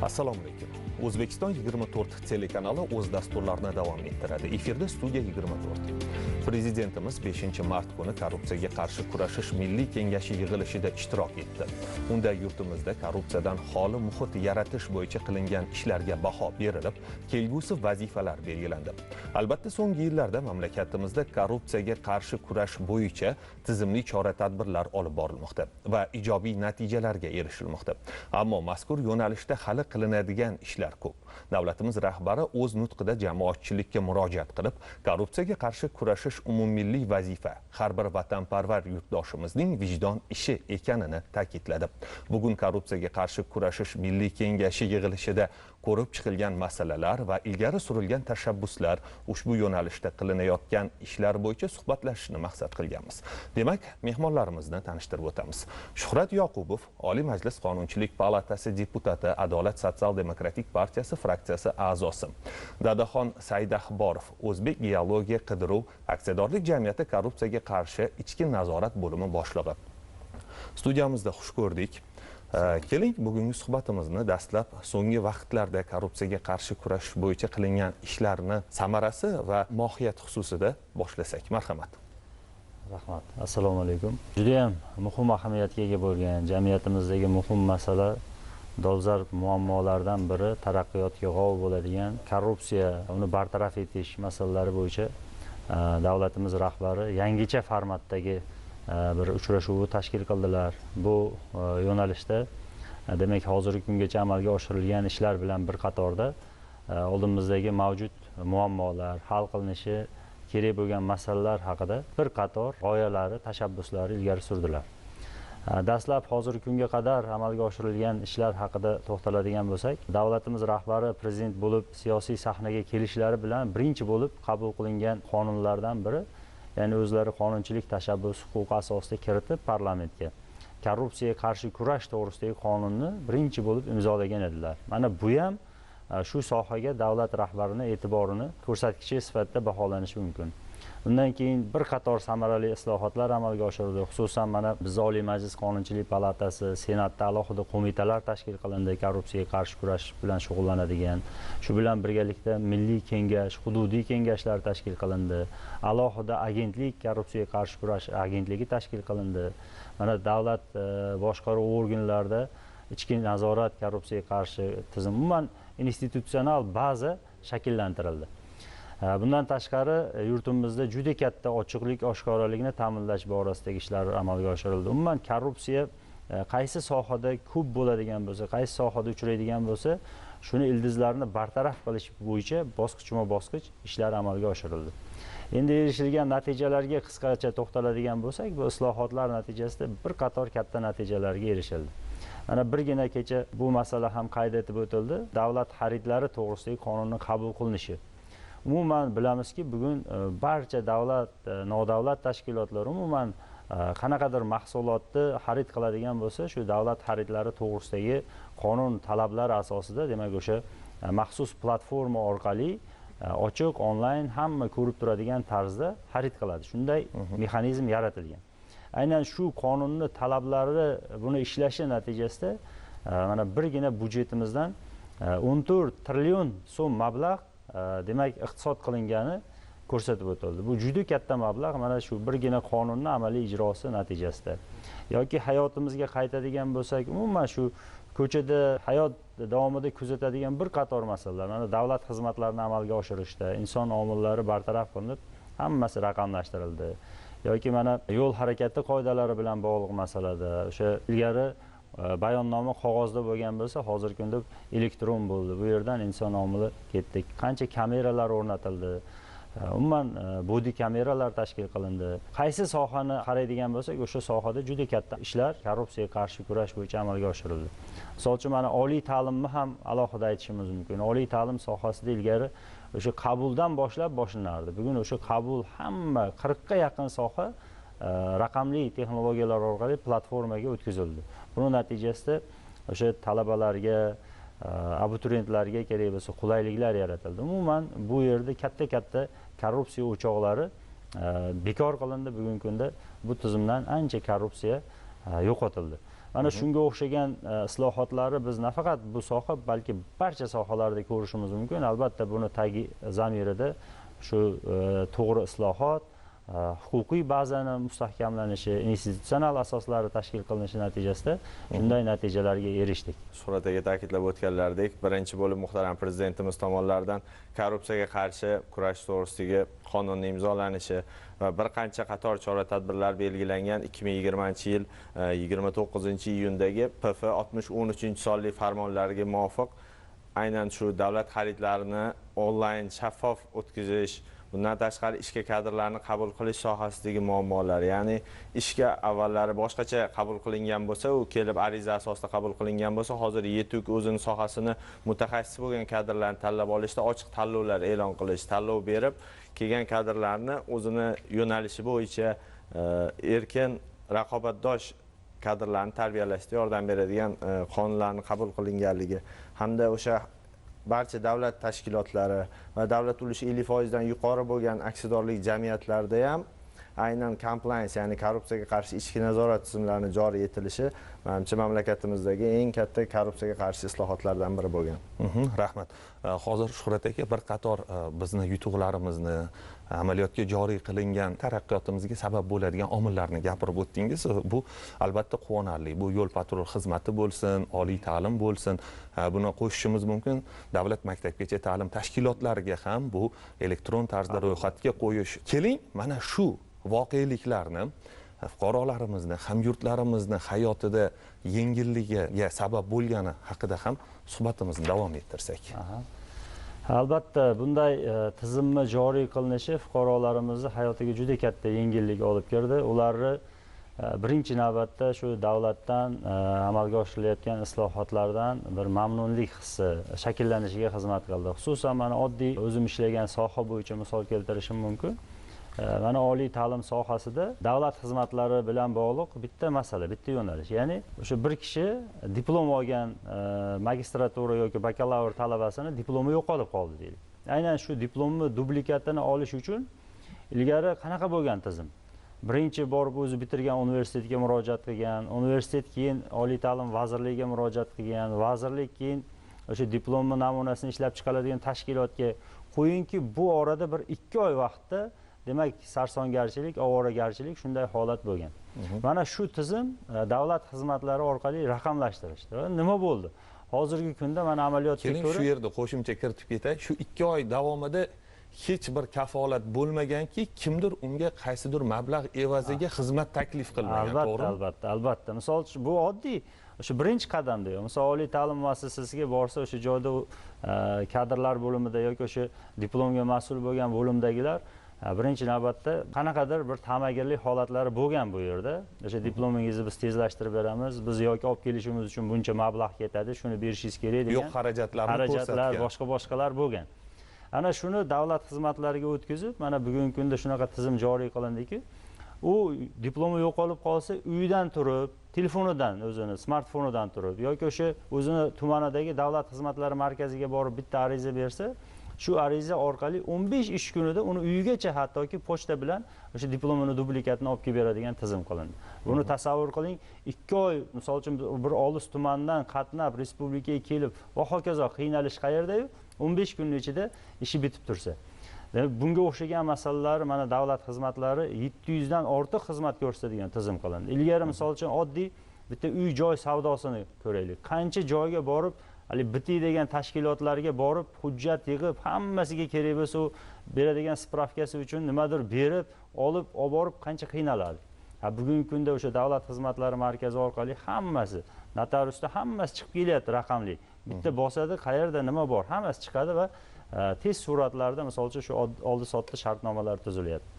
Assalomu alaykum. O'zbekiston 24 telekanali o'z dasturlarini davom ettiradi. Efirda Studiya 24. Prezidentimiz 5-mart kuni korrupsiyaga qarshi kurashish milliy kengashi yig'ilishida ishtirok etdi. Unda yurtimizda korrupsiyadan xoli muhit yaratish bo'yicha qilingan ishlarga baho berilib, kelgusi vazifalar belgilandi. Albatta, so'nggi yillarda mamlakatimizda korrupsiyaga qarshi kurash bo'yicha tizimli chora-tadbirlar olib borilmoqda va ijobiy natijalarga erishilmoqda. Ammo mazkur yo'nalishda hali qilinadigan ishlar ko'p. Davlatimiz rahbari o'z nutqida jamoatchilikka murojaat qilib, korrupsiyaga qarshi kurashish umummilliy vazifa, har bir vatanparvar yurtdoshimizning vijdon ishi ekanini ta'kidladi. Bugun korrupsiyaga qarshi kurashish milliy kengashi yig'ilishida ko'rib chiqilgan masalalar va ilgari surilgan tashabbuslar, ushbu yo'nalishda qilinayotgan ishlar bo'yicha suhbatlashishni maqsad qilganmiz. Demak, mehmonlarimizni tanishtirib o'tamiz. Shuhrat Yoqubov, Oliy Majlis Qonunchilik palatasi deputati, Adolat sotsial-demokratik partiyasi fraksiyasi a'zosi. Dadaxon Saidahborov, O'zbek geologiya qidiruv aksiyadorlik jamiyati korrupsiyaga qarshi ichki nazorat bo'limi boshlig'i. Studiyamizda xush ko'rdik. Keling, bugungi suhbatimizni dastlab so'nggi vaqtlarda korrupsiyaga qarshi kurash bo'yicha qilingan ishlarni samarasi va mohiyat xususida boshlasak. Marhamat. Rahmat. Assalomu alaykum. Juda ham muhim ahamiyatga ega bo'lgan jamiyatimizdagi muhim masala, dolzarb muammolardan biri taraqqiyotga g'ov bo'ladigan korrupsiya, uni bartaraf etish masalalari bo'yicha davlatimiz rahbari yangicha formatdagi bir uchrashuv tashkil qildilar. Bu yo'nalishda demak hozirgi kungacha amalga oshirilgan ishlar bilan bir qatorda oldimizdagi mavjud muammolar, hal qilinishi kerak bo'lgan masalalar haqida bir qator g'oyalari, tashabbuslari ilgari surdilar. Dastlab hozirgi kunga qadar amalga oshirilgan ishlar haqida to'xtaladigan bo'lsak, davlatimiz rahbari prezident bo'lib siyosiy sahnaga kelishlari bilan birinchi bo'lib qabul qilingan qonunlardan biri, ya'ni o'zlari qonunchilik tashabbusi huquqi asosida kiritib parlamentga korrupsiyaga qarshi kurash to'g'risidagi qonunni birinchi bo'lib imzolagan edilar. Mana bu ham shu sohaga davlat rahbarini e'tiborini ko'rsatkichi sifatida baholanishi mumkin. Undan keyin bir qator samarali islohotlar amalga oshirildi. Xususan mana biz Oliy Majlis Qonunchilik palatasi, Senatda alohida qo'mitalar tashkil qilindi, korrupsiyaga qarshi kurash bilan shug'ullanadigan. Shu bilan birgalikda milliy kengash, hududiy kengashlar tashkil qilindi. Alohida agentlik, korrupsiyaga qarshi kurash agentligi tashkil qilindi. Mana davlat boshqaruv organlarida ichki nazorat, korrupsiyaga qarshi tizim, umuman institutsional baza shakllantirildi. Bundan tashqari yurtimizda juda katta ochiqlik, oshkoralikni ta'minlash borasidagi ishlar amalga oshirildi. Umuman korrupsiya qaysi sohada ko'p bo'ladigan bo'lsa, qaysi sohada uchraydigan bo'lsa, shuni ildizlarini bartaraf qilish bo'yicha bosqichma-bosqich ishlar amalga oshirildi. Endi erishilgan natijalarga qisqacha to'xtaladigan bo'lsak, bu islohotlar natijasida bir qator katta natijalarga erishildi. Mana birgina kecha bu masala ham qayd etib o'tildi. Davlat xaridlari to'g'risidagi qonunning qabul qilinishi. Umuman bilamizki, bugun barcha davlat, nodavlat tashkilotlar umuman qanaqadir mahsulotni xarid qiladigan bo'lsa, shu davlat xaridlari to'g'risidagi qonun talablari asosida, demak o'sha maxsus platforma orqali ochiq, onlayn hamma ko'rib turadigan tarzda xarid qiladi. Shunday mexanizm yaratilgan. Aynan shu qonunni talablari buni ishlashi natijasida mana birgina byudjetimizdan 14 trillion so'm mablag' demak iqtisod qilingani ko'rsatib o'tildi. Bu juda katta mablag' mana shu birgina qonunning amaliy ijrosi natijasida. Yoki hayotimizga qaytadigan bo'lsak, umuman shu ko'chada hayot davomida kuzatadigan bir qator masalalar, mana davlat xizmatlarini amalga oshirishda inson omillari bartaraf qilinib, hammasi raqamlashtirildi. Yoki mana yo'l harakati qoidalari bilan bog'liq masalada o'sha ilgari bayonnoma qog'ozda bo'lgan bo'lsa, hozirgi kunda elektron bo'ldi. Bu yerdan inson omili ketdi. Qancha kameralar o'rnatildi. Umuman bodi kameralar tashkil qilindi. Qaysi sohani qaraydigan bo'lsak, o'sha sohada juda katta ishlar korrupsiyaga qarshi kurash bo'yicha amalga oshirildi. Misol uchun mana oliy ta'limni ham alohida aytishimiz mumkin. Oliy ta'lim sohasida ilgari o'sha qabuldan boshlab boshlanardi. Bugun o'sha qabul hamma 40 ga yaqin soha raqamli texnologiyalar orqali platformaga o'tkazildi. Buning natijasida o'sha talabalarga, abituriyentlarga kerak bo'lsa qulayliklar yaratildi. Umuman bu yerda katta korrupsiya o'choqlari bekor qilindi. Bugungi kunda bu tizimdan ancha korrupsiya yo'qotildi. Mana shunga o'xshagan islohotlarni biz nafaqat bu soha, balki barcha sohalarda ko'rishimiz mumkin. Albatta buni tagi zamirida shu to'g'ri islohot, huquqiy bazani mustahkamlanishi, institutsional asoslari tashkil qilinishi natijasida shunday natijalarga erishdik. Suhbatdagi ta'kidlab o'tganlaridek, birinchi bo'lib muhtaram prezidentimiz tomonidan korrupsiyaga qarshi kurash to'g'risidagi qonunning imzolanishi va bir qancha qator chora-tadbirlar belgilangan 2020-yil 29-iyundagi PF 60-13 farmonlariga muvofiq aynan shu davlat xaridlarini onlayn shaffof o'tkazish, bundan tashqari ishga kadrlarni qabul qilish sohasidagi muammolar, ya'ni ishga avvallari boshqacha qabul qilingan bo'lsa, u kelib ariza asosida qabul qilingan bo'lsa, hozir yetuk o'zining sohasini mutaxassis bo'lgan kadrlarni tanlab olishda ochiq tanlovlar e'lon qilish, tanlov berib, kelgan kadrlarni o'zini yo'nalishi bo'yicha erkin raqobatdosh kadrlarni tarbiyalashga yordam beradigan qonunlarni qabul qilinganligi hamda o'sha barcha davlat tashkilotlari va davlat ulushi 50% dan yuqori bo'lgan aksiyadorlik jamiyatlarida ham aynan compliance, ya'ni korrupsiyaga qarshi ichki nazorat tizimlarini joriy etilishi menimcha mamlakatimizdagi eng katta korrupsiyaga qarshi islohotlardan biri bo'lgan. Rahmat. Hozir Shuhrat aka bir qator bizni yutuqlarimizni, amaliyotga joriy qilingan taraqqiyotimizga sabab bo'ladigan omillarni gapirib o'tdingiz. Bu albatta quvonarli. Bu yo'l patrul xizmati bo'lsin, oliy ta'lim bo'lsin, buni qo'shishimiz mumkin. Davlat maktabgacha ta'lim tashkilotlariga ham bu elektron tarzda ro'yxatga qo'yish. Keling, mana shu voqeliklarni fuqarolarimizni, hamyurtlarimizni hayotida yengilligiga sabab bo'lgani haqida ham suhbatimizni davom ettirsak. Albatta bunday tizimni joriy qilinishi fuqarolarimizni hayotiga juda katta yengillik olib kirdi. Ularni birinchi navbatda shu davlatdan amalga oshirilayotgan islohotlardan bir mamnunlik hissi shakllanishiga xizmat qildi. Xususan mana oddiy o'zim ishlagan soha bo'yicha misol keltirishim mumkin. Mana oliy ta'lim sohasida davlat xizmatlari bilan bog'liq bitta masala, bitta yo'nalish. Ya'ni o'sha bir kishi diplom olgan magistratura yoki bakalavr talabasini diplomi yo'qolib qoldi deylik. Aynan shu diplomni dublikatini olish uchun ilgari qanaqa bo'lgan tizim? Birinchi borib o'zi bitirgan universitetga murojaat qilgan, universitet keyin oliy ta'lim vazirligiga murojaat qilgan, vazirlik keyin o'sha diplomni namunasini ishlab chiqaradigan tashkilotga qo'yingki, bu orada bir 2 oy vaqtda demak sarsongarchilik, ovoragarchilik shunday holat bo'lgan. Mana shu tizim davlat xizmatlari orqali raqamlashtirishdi. Nima bo'ldi? Hozirgi kunda mana amaliyotga ko'ra shu yerda qo'shimcha kiritib ketay. Shu 2 oy davomida hech bir kafolat bo'lmaganki, kimdir unga qaysidir mablag' evaziga xizmat taklif qilmagan, to'g'rimi? Albatta. Misol uchun bu oddiy o'sha birinchi qadamda, misol oliy ta'lim muassasasiga borsa, o'sha joyda kadrlar bo'limida yoki o'sha diplomga mas'ul bo'lgan bo'limdagilar birinchi navbatda qanaqadir bir ta'magirlik holatlari bo'lgan bu yerda. O'sha diplomingizni biz tezlashtirib beramiz, biz yoki olib kelishimiz uchun buncha mablag' ketadi, shuni berishingiz kerak degan. Yo'q xarajatlar boshqalar bo'lgan. Ana shuni davlat xizmatlariga o'tkazib, mana bugungi kunda shunaqa tizim joriy qilindiki, u diplomi yo'qolib qolsa, uyidan turib, telefonidan o'zini, smartfonidan turib yoki o'sha o'zini tumanidagi davlat xizmatlari markaziga borib bitta ariza bersa, shu ariza orqali 15 ish kunida uni uyigacha hattoki pochta bilan o'sha diplomini dublikatini olib kelib beradigan tizim qilindi. Buni tasavvur qiling, 2 oy, misol uchun bir olis tumandan qatnab respublikaga kelib va hokazo qiynalish qayerda-yu, 15 kun ichida ishi bitib tursa. Bunga o'xshagan masalalar mana davlat xizmatlari 700 dan ortiq xizmat ko'rsatadigan tizim qilindi. Ilgari misol uchun oddiy bitta uy-joy savdosini ko'raylik. Qancha joyga borib hali biti degan tashkilotlarga borib hujjat yig'ib, hammasiga kerak bo'lsa beradigan spravkasi uchun nimadir berib, olib borib qancha qiynaladi. Bugungi kunda o'sha davlat xizmatlari markazi orqali hammasi, notariusda hammasi chiqib kelyapti raqamli. Bitta bosadi, qayerda nima bor, hammasi chiqadi va tez suratlarda misol uchun shu oldi-sotdi shartnomalar tuzilyapti.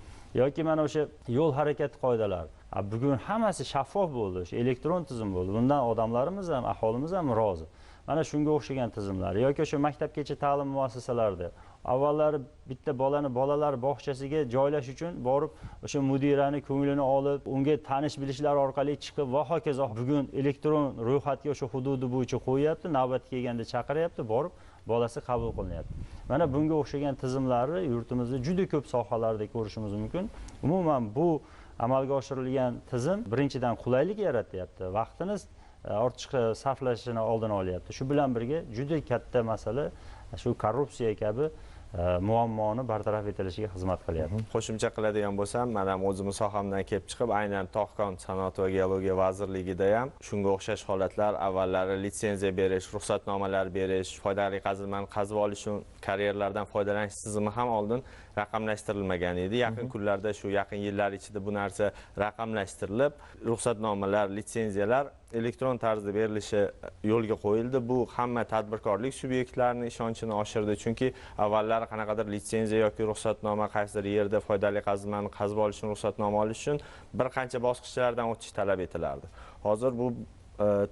Yoki mana o'sha yo'l harakati qoidalari. Bugun hammasi shaffof bo'ldi, o'sha elektron tizim bo'ldi. Bundan odamlarimiz ham, aholimiz ham rozi. Mana shunga o'xshagan tizimlar yoki o'sha maktabgacha ta'lim muassasalarida avvallari bitta bolalar bog'chasiga joylash uchun borib o'sha mudirani ko'nglini olib, unga tanish bilishlar orqali chiqib va hokazo bugun elektron ro'yxatga o'sha hududi bo'yicha qo'yapti, navbat kelganda chaqiryapti, borib bolasi qabul qilinyapti. Mana bunga o'xshagan tizimlarni yurtimizda juda ko'p sohalarda ko'rishimiz mumkin. Umuman bu amalga oshirilgan tizim birinchidan qulaylik yaratyapti, vaqtini ortiqcha sarflashini oldini olyapti. Shu bilan birga juda katta masala shu korrupsiya kabi muammoni bartaraf etilishiga xizmat qilyapti. Qo'shimcha qiladigan bo'lsam, men ham o'zim sohamdan kelib chiqib, aynan Tog'kon sanoat va geologiya vazirligida ham shunga o'xshash holatlar, avvallari litsenziya berish, ruxsatnomalar berish, foydali qazilmani qazib olish uchun karyerlardan foydalanish tizimi ham oldin raqamlashtirilmagan edi. Yaqin kunlarda, shu yaqin yillar ichida bu narsa raqamlashtirilib, ruxsatnomalar, litsenziyalar elektron tarzda berilishi yo'lga qo'yildi. Bu hamma tadbirkorlik subyektlarining ishonchini oshirdi, chunki avvallari qanaqadir litsenziya yoki ruxsatnoma qaysidir yerda foydali qazilmani qazib olish uchun ruxsatnoma olish uchun bir qancha bosqichlardan o'tish talab etilardi. Hozir bu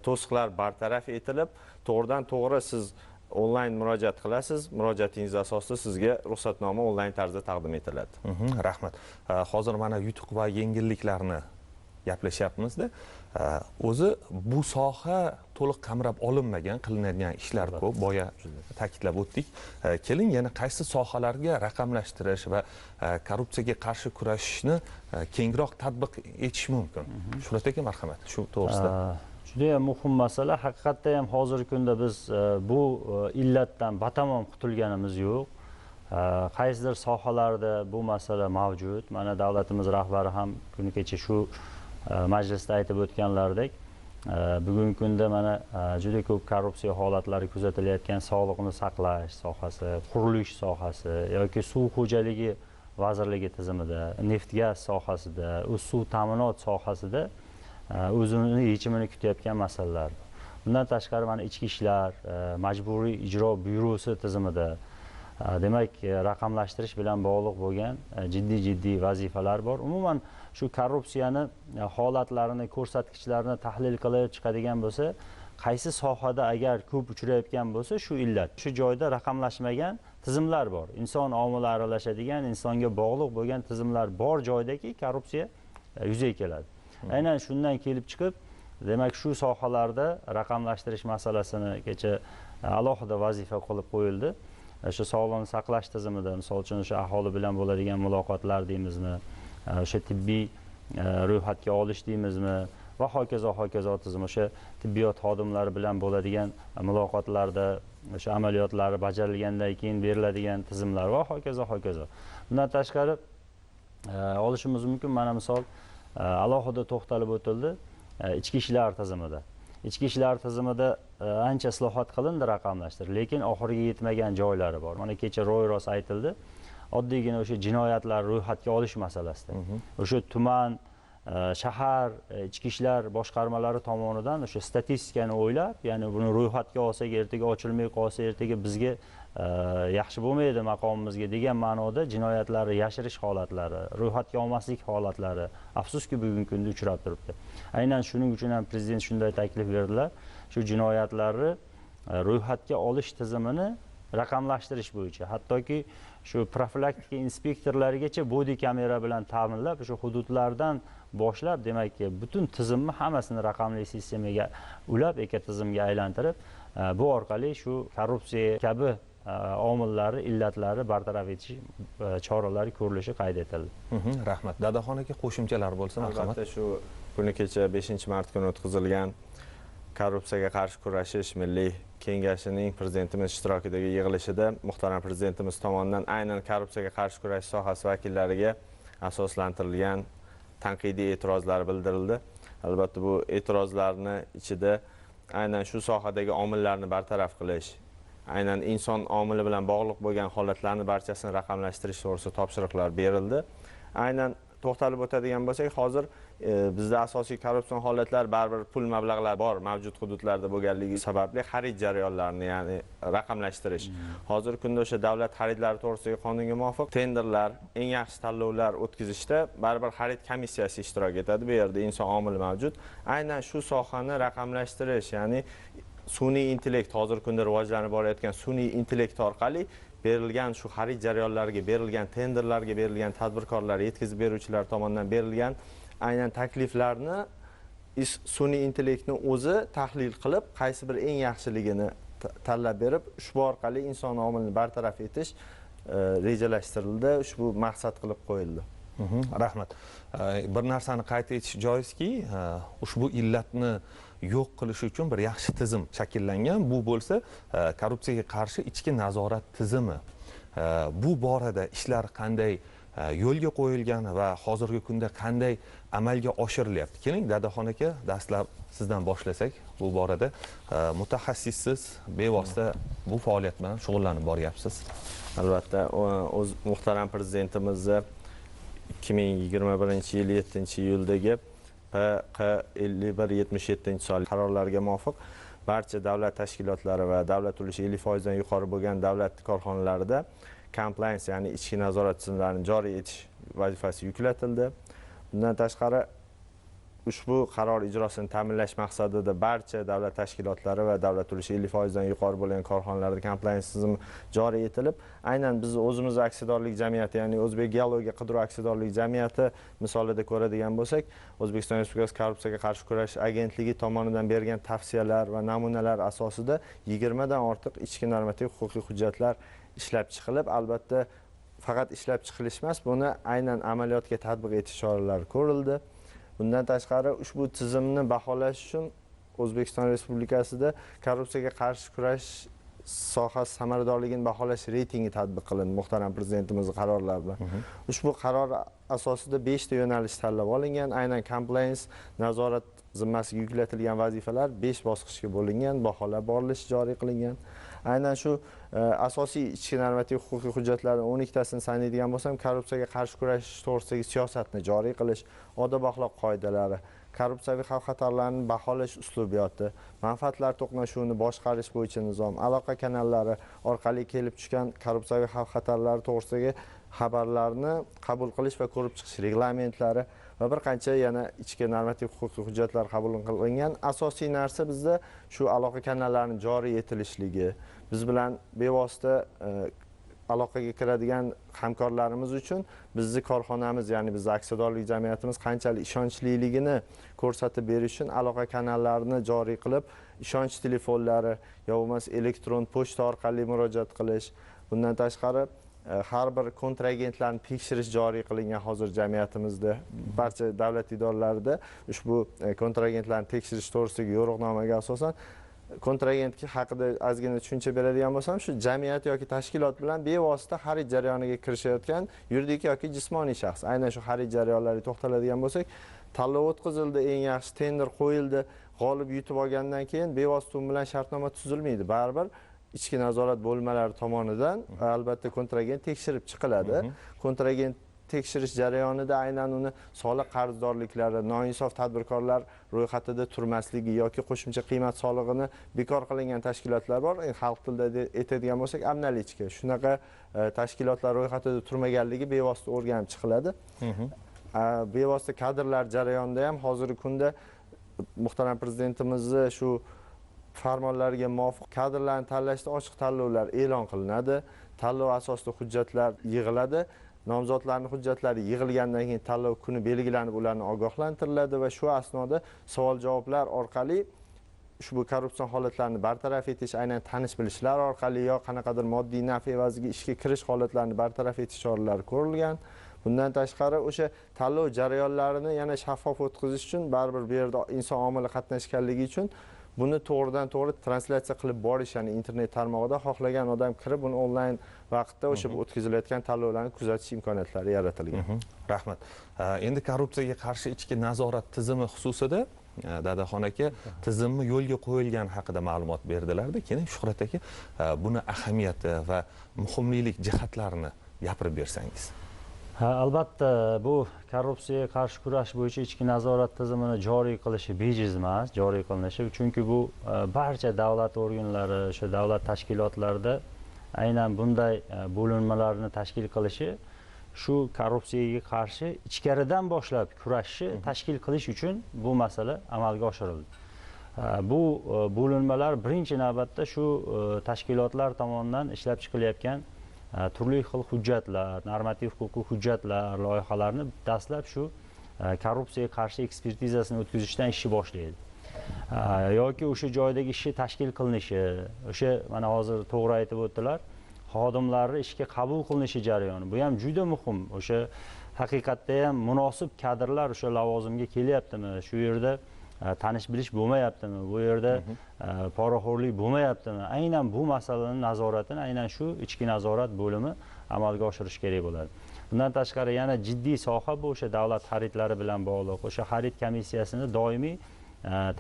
to'siqlar bartaraf etilib, to'g'ridan to'g'ri siz onlayn murojaat qilasiz, murojaatingiz asosida sizga ruxsatnoma onlayn tarzda taqdim etiladi. Rahmat. Hozir mana yutuq va yengilliklarni gaplashyapmizda. O'zi bu soha to'liq qamrab olinmagan, qilinadigan ishlar ko'p, boya ta'kidlab o'tdik. Keling, yana qaysi sohalarga raqamlashtirish va korrupsiyaga qarshi kurashishni kengroq tatbiq etish mumkin? Shuhrat aka, marhamat, shu to'g'risida. Juda ham muhim masala. Haqiqatda ham hozirgi kunda biz bu illatdan batamom qutulganimiz yo'q. Qaysidir sohalarda bu masala mavjud. Mana davlatimiz rahbari ham kuni kecha shu majlisda aytib o'tganlaridek, bugungi kunda mana juda ko'p korrupsiya holatlari kuzatilayotgan sog'liqni saqlash sohasi, qurilish sohasi yoki suv xo'jaligi vazirligi tizimida, neft gaz sohasida, suv ta'minot sohasida o'zini yechimini kutayotgan masalalar. Bundan tashqari mana ichki ishlar, majburiy ijro byurosi tizimida demak raqamlashtirish bilan bog'liq bo'lgan jiddiy vazifalar bor. Umuman shu korrupsiyani holatlarini, ko'rsatkichlarini tahlil qilib chiqadigan bo'lsa, qaysi sohada agar ko'p uchrayotgan bo'lsa, shu illat. Shu joyda raqamlashmagan tizimlar bor. Inson omili aralashadigan, insonga bog'liq bo'lgan tizimlar bor joydaki korrupsiya yuzaga keladi. Aynan shundan kelib chiqib, demak shu sohalarda raqamlashtirish masalasini kecha alohida vazifa qilib qo'yildi. Shu sog'liqni saqlash tizimida, misol uchun o'sha aholi bilan bo'ladigan muloqotlar deymizmi, o'sha tibbiy ro'yxatga olish deymizmi va hokazo tizim, o'sha tibbiyot xodimlari bilan bo'ladigan muloqotlarda o'sha amaliyotlari bajarilgandan keyin beriladigan tizimlar va hokazo. Bundan tashqari olishimiz mumkin, mana misol alohida to'xtalib o'tildi ichki ishlar tizimida. Ichki ishlar tizimida ancha islohot qilindi, raqamlashtir, lekin oxiriga yetmagan joylari bor. Mana kecha ro'y-rost aytildi. Oddiygina o'sha jinoyatlar ro'yxatga olish masalasida. O'sha tuman, shahar ichki ishlar boshqarmalari tomonidan o'sha statistikani o'ylab, ya'ni buni ro'yxatga olsak, ertaga ochilmay qolsa, ertaga bizga yaxshi bo'lmaydi maqomimizga degan ma'noda jinoyatlarni yashirish holatlari, ro'yxatga olmaslik holatlari afsuski bugungi kunda uchrab turibdi. Aynan shuning uchun ham prezident shunday taklif berdilar. Shu jinoyatlarni ro'yxatga olish tizimini raqamlashtirish bo'yicha, hattoki shu profilaktika inspektorlarigacha body kamera bilan ta'minlab, o'sha hududlardan boshlab, demak, butun tizimni hammasini raqamli sistemaga ulab, ekotizimga aylantirib, bu orqali shu korrupsiya kabi omillari, illatlari bartaraf etish choralari ko'rilishi qayd etildi. Rahmat. Dadaxon aka, qo'shimchalar bo'lsa, marhamat. Albatta, shu kuni kecha 5-mart kuni o'tkazilgan korrupsiyaga qarshi kurashish milliy kengashining prezidentimiz ishtirokidagi yig'ilishida muhtaram prezidentimiz tomonidan aynan korrupsiyaga qarshi kurashish sohasi vakillariga asoslantirilgan tanqidiy e'tirozlar bildirildi. Albatta, bu e'tirozlarni ichida aynan shu sohadagi omillarni bartaraf qilish, aynan inson omili bilan bog'liq bo'lgan holatlarni barchasini raqamlashtirish to'g'risida topshiriqlar berildi. Aynan to'xtalib o'tadigan bo'lsak, hozir bizda asosiy korrupsion holatlar baribir pul mablag'lar bor mavjud hududlarda bo'lganligi sababli xarid jarayonlarini, ya'ni raqamlashtirish. Hozirgi kunda o'sha davlat xaridlari to'g'risidagi qonunga muvofiq tenderlar, eng yaxshi tanlovlar o'tkazishda baribir xarid komissiyasi ishtirok etadi. Bu yerda inson omili mavjud. Aynan shu sohani raqamlashtirish, ya'ni sun'iy intellekt, hozirgi kunda rivojlanib borayotgan sun'iy intellekt orqali berilgan shu xarid jarayonlariga, berilgan tenderlarga, berilgan tadbirkorlar, yetkazib beruvchilar tomonidan berilgan aynan takliflarni sun'iy intellektni o'zi tahlil qilib, qaysi bir eng yaxshiligini tanlab berib, ushbu orqali inson omilini bartaraf etish rejalashtirildi, ushbu maqsad qilib qo'yildi. Rahmat. Bir narsani qayd etish joizki, ushbu illatni yo'q qilish uchun bir yaxshi tizim shakllangan. Bu bo'lsa, korrupsiyaga qarshi ichki nazorat tizimi. Bu borada ishlar qanday yo'lga qo'yilgan va hozirgi kunda qanday amalga oshirilyapti? Keling, Dadaxon aka, dastlab sizdan boshlasak, bu borada mutaxassissiz, bevosita bu faoliyat bilan shug'ullanib boryapsiz. Albatta, o'z muhtaram prezidentimizni 2021-yil 7-iyuldagi PQ 5177-son qarorlariga muvofiq barcha davlat tashkilotlari va davlat ulushi 50% dan yuqori bo'lgan davlat korxonalarida compliance, ya'ni ichki nazorat tizimlarini joriy etish vazifasi yuklatildi. Bundan tashqari, ushbu qaror ijrosini ta'minlash maqsadida barcha davlat tashkilotlari va davlat ulushi 50% dan yuqori bo'lgan korxonalarda compliance tizimi joriy etilib, aynan biz o'zimiz aksiyadorlik jamiyati, ya'ni O'zbek geologiya qidiruv aksiyadorlik jamiyati misolida ko'radigan bo'lsak, O'zbekiston Respublikasi korrupsiyaga qarshi kurash agentligi tomonidan bergan tavsiyalar va namunalar asosida 20 dan ortiq ichki normativ huquqiy hujjatlar ishlab chiqilib, albatta faqat ishlab chiqilish emas, buni aynan amaliyotga tatbiq etish choralari ko'rildi. Bundan tashqari, ushbu tizimni baholash uchun O'zbekiston Respublikasida korrupsiyaga qarshi kurash sohasi samaradorligini baholash reytingi tatbiq qilindi muhtaram prezidentimizning qarorlari bilan. Ushbu qaror asosida 5 ta yo'nalish tanlab olingan. Aynan compliance nazorat zimmasiga yuklatilgan vazifalar 5 bosqichga bo'lingan, baholab borilishi joriy qilingan. Aynan shu asosiy ichki normativ huquqiy hujjatlarning 12 tasini sanaydigan bo'lsam, korrupsiyaga qarshi kurashish to'g'risidagi siyosatni joriy qilish, odob axloq qoidalari, korrupsiyaviy xavf-xatarlarni baholash uslubiyoti, manfaatlar to'qnashuvini boshqarish bo'yicha nizom, aloqa kanallari orqali kelib tushgan korrupsiyaviy xavf-xatarlar to'g'risidagi xabarlarni qabul qilish va ko'rib chiqish reglamentlari va bir qancha yana ichki normativ huquqiy hujjatlar qabul qilingan. Asosiy narsa bizda shu aloqa kanallarining joriy etilishligi, biz bilan bevosita aloqaga kiradigan hamkorlarimiz uchun bizni korxonamiz, ya'ni bizning aksiyadorlik jamiyatimiz qanchalik ishonchliligini ko'rsatib berish uchun aloqa kanallarini joriy qilib, ishonch telefonlari yo bo'lmasa elektron pochta orqali murojaat qilish. Bundan tashqari har bir kontragentlarni tekshirish joriy qilingan hozir jamiyatimizda barcha davlat idoralarida ushbu kontragentlarni tekshirish to'g'risidagi yo'riqnomaga asosan kontragent haqida ozgina tushuncha beradigan bo'lsam, shu jamiyat yoki tashkilot bilan bevosita xarid jarayoniga kirishayotgan yuridik yoki jismoniy shaxs. Aynan shu xarid jarayonlariga to'xtaladigan bo'lsak, tanlov o'tkazildi, eng yaxshi tender qo'yildi, g'olib yutib olgandan keyin bevosita u bilan shartnoma tuzilmaydi. Baribir ichki nazorat bo'lmalari tomonidan albatta kontragent tekshirib chiqiladi. Kontragent tekshirish jarayonida aynan uni soliq qarzdorliklari, noinsof tadbirkorlar ro'yxatida turmasligi yoki qo'shimcha qiymat solig'ini bekor qilingan tashkilotlar bor. Xalq tilida aytadigan bo'lsak, amnalichka. Shunaqa tashkilotlar ro'yxatida turmaganligi bevosita o'rganib chiqiladi. Bevosita kadrlar jarayonida ham hozirgi kunda muhtaram prezidentimizni shu farmonlariga muvofiq kadrlarni tanlashda ochiq tanlovlar e'lon qilinadi. Tanlov asosida hujjatlar yig'iladi. Nomzodlarning hujjatlari yig'ilgandan keyin tanlov kuni belgilanib, ularni ogohlantiriladi va shu asnoda savol-javoblar orqali ushbu korrupsion holatlarni bartaraf etish, aynan tanish-bilishlar orqali yo qanaqadir moddiy naf evaziga ishga kirish holatlarini bartaraf etish choralari ko'rilgan. Bundan tashqari o'sha tanlov jarayonlarini yana shaffof o'tkazish uchun baribir bu yerda inson omili qatnashganligi uchun buni to'g'ridan-to'g'ri translyatsiya qilib borish, ya'ni internet tarmog'ida xohlagan odam kirib, uni onlayn vaqtda o'sha o'tkazilayotgan tanlovlarni kuzatish imkoniyatlari yaratilgan. Rahmat. Endi korrupsiyaga qarshi ichki nazorat tizimi xususida Dadaxon aka tizimni yo'lga qo'yilgani haqida ma'lumot berdilar-da. Keyin Shuhrat aka buni ahamiyati va muhimlik jihatlarini gapirib bersangiz. Albatta, bu korrupsiyaga qarshi kurash bo'yicha ichki nazorat tizimini joriy qilishi bejiz emas, joriy qilinishi, chunki bu barcha davlat organlari, o'sha davlat tashkilotlarida aynan bunday bo'linmalarni tashkil qilishi shu korrupsiyaga qarshi ichkaridan boshlab kurashni tashkil qilish uchun bu masala amalga oshirildi. Bu bo'linmalar birinchi navbatda shu tashkilotlar tomonidan ishlab chiqilayotgan turli xil hujjatlar, normativ huquqiy hujjatlar, loyihalarni dastlab shu korrupsiyaga qarshi ekspertizasini o'tkazishdan ishni boshlaydi. Yoki o'sha joydagi ishni tashkil qilinishi, o'sha mana hozir to'g'ri aytib o'tdilar, xodimlarni ishga qabul qilinishi jarayoni bu ham juda muhim. O'sha haqiqatda ham munosib kadrlar o'sha lavozimga kelyaptimi, shu yerda tanish bilish bo'lmayaptimi, bu yerda poraxo'rlik bo'lmayaptimi, aynan bu masalaning nazoratini aynan shu ichki nazorat bo'limi amalga oshirish kerak bo'ladi. Bundan tashqari yana jiddiy soha bu o'sha davlat xaridlari bilan bog'liq. O'sha xarid komissiyasini doimiy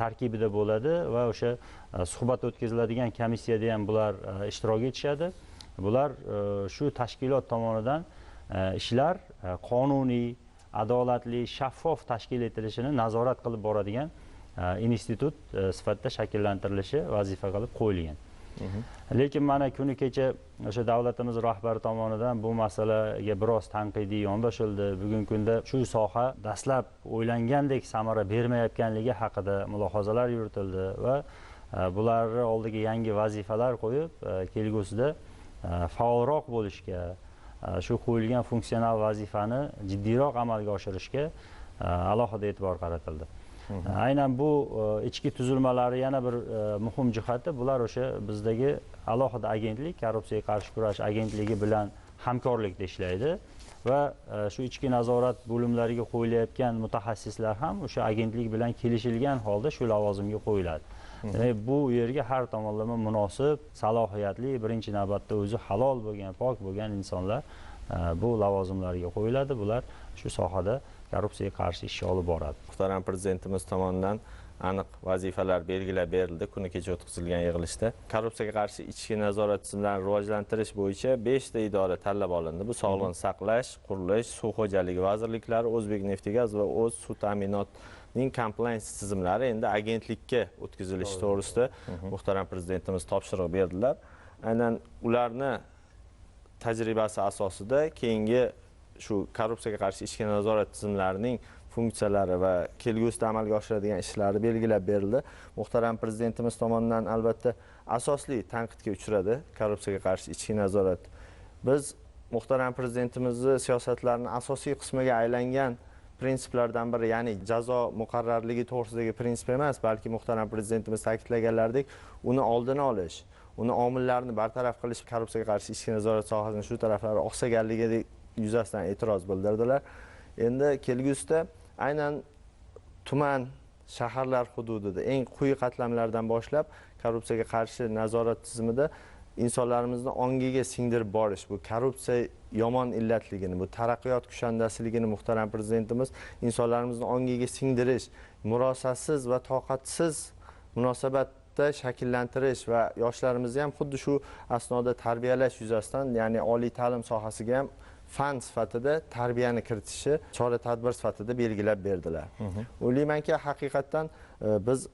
tarkibida bo'ladi va o'sha suhbat o'tkaziladigan komissiyada ham bular ishtirok etishadi. Bular shu tashkilot tomonidan ishlar qonuniy, adolatli, shaffof tashkil etilishini nazorat qilib boradigan institut sifatida shakllantirilishi vazifa qilib qo'yilgan. Lekin mana kuni kecha o'sha davlatimiz rahbari tomonidan bu masalaga biroz tanqidiy yondoshildi. Bugungi kunda shu soha dastlab o'ylangandek samara bermayotganligi haqida mulohazalar yuritildi va bularni oldiga yangi vazifalar qo'yib, kelgusida faolroq bo'lishga, shu qo'yilgan funksional vazifani jiddiyroq amalga oshirishga alohida e'tibor qaratildi. Aynan bu ichki tuzilmalari yana bir muhim jihati bular o'sha bizdagi alohida agentlik, korrupsiyaga qarshi kurash agentligi bilan hamkorlikda ishlaydi va shu ichki nazorat bo'limlariga qo'yilayotgan mutaxassislar ham o'sha agentlik bilan kelishilgan holda shu lavozimga qo'yiladi. Demak, bu yerga har tomonlama munosib, salohiyatli, birinchi navbatda o'zi halol bo'lgan, pok bo'lgan insonlar bu lavozimlarga qo'yiladi. Bular shu sohada korrupsiyaga qarshi ish olib boradi. Muhtaram prezidentimiz tomonidan aniq vazifalar belgilab berildi kuni kecha o'tkazilgan yig'ilishda. Korrupsiyaga qarshi ichki nazorat tizimlarini rivojlantirish bo'yicha 5 ta idora tanlab olindi. Bu Sog'liqni saqlash, qurilish, suv xo'jaligi vazirliklari, O'zbekneftgaz va o'z suv ta'minotining compliance tizimlari endi agentlikka o'tkazilishi to'g'risida muhtaram prezidentimiz topshiriq berdilar. Aynan ularni tajribasi asosida keyingi shu korrupsiyaga qarshi ichki nazorat tizimlarining funksiyalari va kelgusida amalga oshiradigan ishlari belgilab berildi. Muhtaram prezidentimiz tomonidan albatta asosli tanqidga uchradi korrupsiyaga qarshi ichki nazorat. Biz muhtaram prezidentimizning siyosatlarining asosiy qismiga aylangan prinsiplardan biri, ya'ni jazo muqarrarligi to'g'risidagi prinsip emas, balki muhtaram prezidentimiz ta'kidlaganlaridek, uni oldini olish, uni omillarni bartaraf qilish, korrupsiyaga qarshi ichki nazorat sohasining shu taraflari oqsaganligi yuzasidan e'tiroz bildirdilar. Endi kelgusida aynan tuman, shaharlar hududida eng quyi qatlamlardan boshlab korrupsiyaga qarshi nazorat tizimida insonlarimizni ongiga singdirib borish, bu korrupsiya yomon illatligini, bu taraqqiyot kushandasiligini muhtaram prezidentimiz insonlarimizni ongiga singdirish, murosasiz va toqatsiz munosabatda shakllantirish va yoshlarimizni ham xuddi shu asnoda tarbiyalash yuzasidan, ya'ni oliy ta'lim sohasiga ham fan sifatida tarbiyani kiritishi chora-tadbir sifatida belgilab berdilar. O'ylaymanki, haqiqatdan biz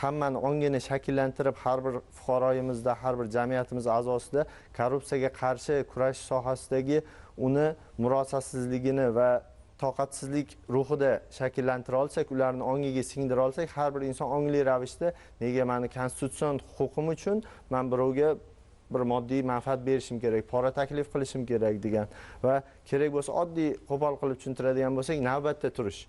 hammani ongini shakllantirib, har bir fuqaroyimizda, har bir jamiyatimiz a'zosida korrupsiyaga qarshi kurash sohasidagi uni murosasizligini va toqatsizlik ruhida shakllantira olsak, ularni ongiga singdira olsak, har bir inson ongli ravishda nega meni konstitutsion huquqim uchun men birovga bir moddiy manfaat berishim kerak, pora taklif qilishim kerak degan va kerak bo'lsa oddiy qo'pol qilib tushuntiradigan bo'lsak, navbatda turish.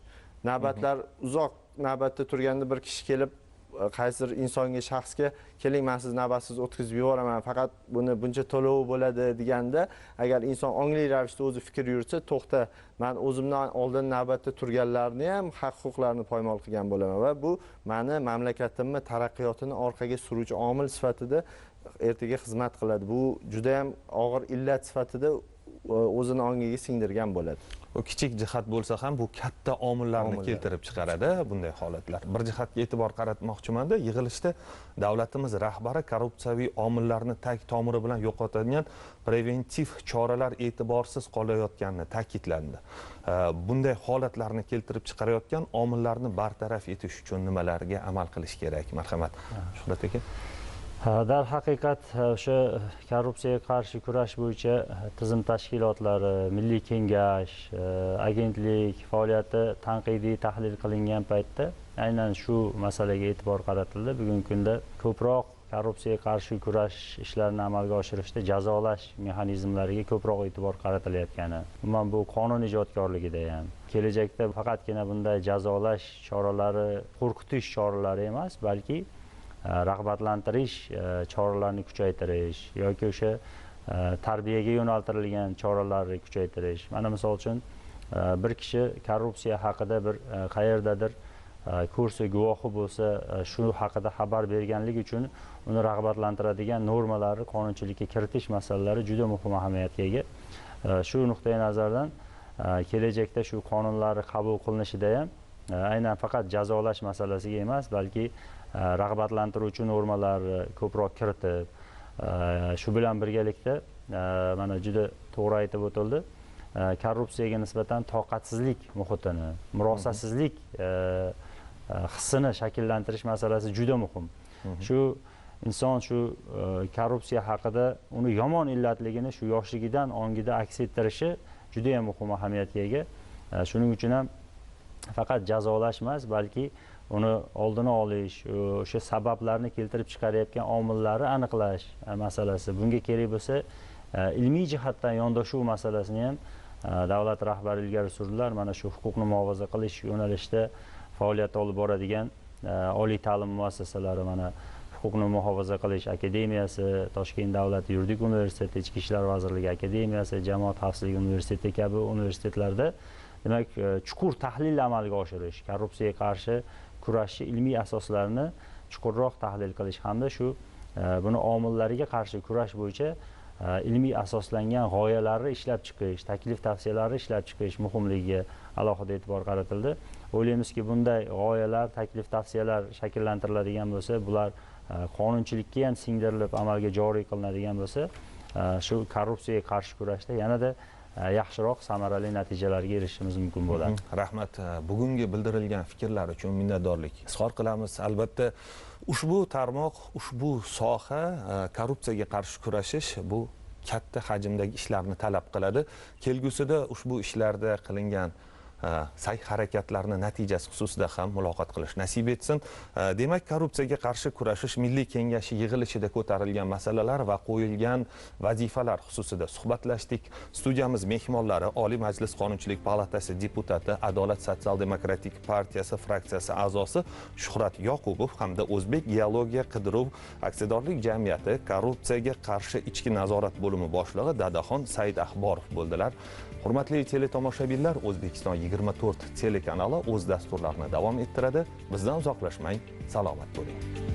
Navbatlar uzoq navbatda turganda bir kishi kelib qaysidir insonga, shaxsga keling, men siz navbatsiz o'tkazib yuboraman, faqat buni buncha to'lovi bo'ladi deganda, agar inson ongli ravishda o'zi fikr yuritsa, to'xta, men o'zimdan oldin navbatda turganlarni ham haq-huquqlarini poymol qilgan bo'laman va bu meni mamlakatimni taraqqiyotini orqaga suruvchi omil sifatida ertaga xizmat qiladi. Bu juda ham og'ir illat sifatida o'zini ongiga singdirgan bo'ladi. O kichik jihat bo'lsa ham bu katta omillarni keltirib chiqaradi bunday holatlar. Bir jihatga e'tibor qaratmoqchiman-da, yig'ilishda davlatimiz rahbari korrupsiyaviy omillarni tag tomiri bilan yo'qotadigan preventiv choralar e'tiborsiz qolayotganini ta'kidlandi. Bunday holatlarni keltirib chiqarayotgan omillarni bartaraf etish uchun nimalarga amal qilish kerak? Marhamat, Shuhrat aka. Darhaqiqat o'sha korrupsiyaga qarshi kurash bo'yicha tizim tashkilotlari, milliy kengash, agentlik faoliyati tanqidiy tahlil qilingan paytda aynan shu masalaga e'tibor qaratildi. Bugungi kunda ko'proq korrupsiyaga qarshi kurash ishlarini amalga oshirishda jazolash mexanizmlariga ko'proq e'tibor qaratilayotgani, umuman bu qonun ijodkorligida ham kelajakda faqatgina bunday jazolash choralari, qo'rqitish choralari emas, balki rag'batlantirish choralarini kuchaytirish yoki o'sha tarbiyaga yo'naltirilgan choralarni kuchaytirish. Mana misol uchun bir kishi korrupsiya haqida bir qayerdadir kursi guvohi bo'lsa, shu haqida xabar berganlik uchun uni rag'batlantiradigan normalarni qonunchilikka kiritish masalalari juda muhim ahamiyatga ega. Shu nuqtai nazardan kelajakda shu qonunlar qabul qilinishida ham aynan faqat jazolash masalasiga emas, balki rag'batlantiruvchi normalarni ko'proq kiritib, shu bilan birgalikda mana juda to'g'ri aytib o'tildi, korrupsiyaga nisbatan toqatsizlik muhitini, murosasizlik hissini shakllantirish masalasi juda muhim. Shu inson shu korrupsiya haqida uni yomon illatligini shu yoshligidan ongida aks ettirishi juda ham muhim ahamiyatga ega. Shuning uchun ham faqat jazolash emas, balki uni oldini olish, o'sha sabablarni keltirib chiqarayotgan omillarni aniqlash masalasi. Bunga kerak bo'lsa, ilmiy jihatdan yondashuv masalasini ham davlat rahbari ilgari surdilar. Mana shu huquqni muhofaza qilish yo'nalishida faoliyat olib boradigan oliy ta'lim muassasalari, mana huquqni muhofaza qilish akademiyasi, Toshkent davlat yuridik universiteti, Ichki ishlar vazirligi akademiyasi, Jamoat xavfsizligi universiteti kabi universitetlarda demak chuqur tahlil amalga oshirish, korrupsiyaga qarshi kurashni ilmiy asoslarini chuqurroq tahlil qilish hamda shu buni omillariga qarshi kurash bo'yicha ilmiy asoslangan g'oyalarni ishlab chiqish, taklif tavsiyalarni ishlab chiqish muhimligiga alohida e'tibor qaratildi. O'ylaymizki, bunday g'oyalar, taklif tavsiyalar shakllantiriladigan bo'lsa, bular qonunchilikka ham singdirilib amalga joriy qilinadigan bo'lsa, shu korrupsiyaga qarshi kurashda yanada yaxshiroq samarali natijalarga erishishimiz mumkin bo'ladi. Rahmat. Bugungi bildirilgan fikrlar uchun minnatdorlik izhor qilamiz. Albatta, ushbu tarmoq, ushbu soha korrupsiyaga qarshi kurashish bu katta hajmdagi ishlarni talab qiladi. Kelgusida ushbu ishlarda qilingan sa'y-harakatlarni natijasi xususida ham muloqot qilish nasib etsin. Demak, korrupsiyaga qarshi kurashish Milliy kengashi yig'ilishida ko'tarilgan masalalar va qo'yilgan vazifalar xususida suhbatlashdik. Studiyamiz mehmonlari Oliy Majlis Qonunchilik palatasi deputati, Adolat sotsial-demokratik partiyasi fraksiyasi a'zosi Shuhrat Yoqubov hamda O'zbek geologiya qidiruv aksiyadorlik jamiyati korrupsiyaga qarshi ichki nazorat bo'limi boshlig'i Dadaxon Saidahborov bo'ldilar. Hurmatli teletomoshabinlar, O'zbekiston 24 telekanali o'z dasturlarini davom ettiradi. Bizdan uzoqlashmang, salomat bo'ling.